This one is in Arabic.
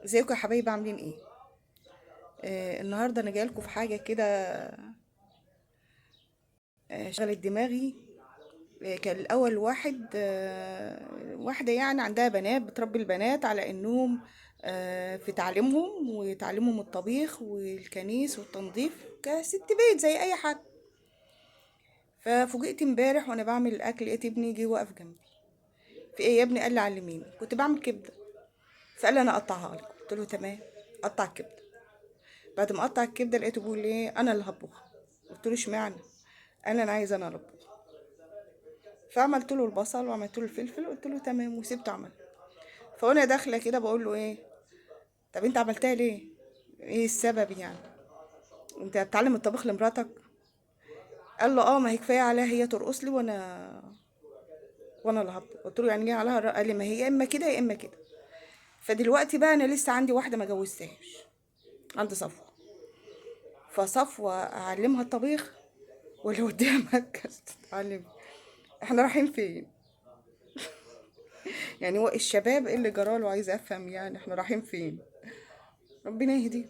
ازيكم يا حبايبي عاملين ايه؟ النهارده انا جايلكم في حاجه كده. شغلت دماغي. كان الاول واحده يعني عندها بنات بتربي البنات على انهم في تعليمهم وتعليمهم الطبيخ والكنيس والتنظيف كست بيت زي اي حد. ففوجئت امبارح وانا بعمل الاكل لقيت ابني جه واقف جنبي. في ايه يا ابني؟ قال لي علميني. كنت بعمل كبده فقال لي انا اقطعها لك. قلت له تمام، قطع الكبده. بعد ما قطع الكبده لقيته بيقول لي ايه انا اللي هطبخها. قلت له اشمعنى؟ قال لي انا عايز انا اللي اطبخ. فعملت له البصل وعملت له الفلفل وقلت له تمام وسبته عمل. فانا داخله كده بقول له ايه، طب انت عملتها ليه؟ ايه السبب يعني؟ انت بتعلم الطبخ لمراتك؟ قال له اه، ما هي كفايه عليها هي ترقص لي وانا اللي هطبخ. قلت له يعني جاي عليها قال لي ما هي يا اما كده يا اما كده. فدلوقتي بقى انا لسه عندي واحده ما جوزتهاش، عندي صفوه. فصفوه اعلمها الطبيخ ولا اوديها مركز تتعلم؟ احنا رايحين فين؟ يعني هو الشباب إيه اللي جراله؟ عايزه افهم يعني احنا رايحين فين. ربنا يهديه.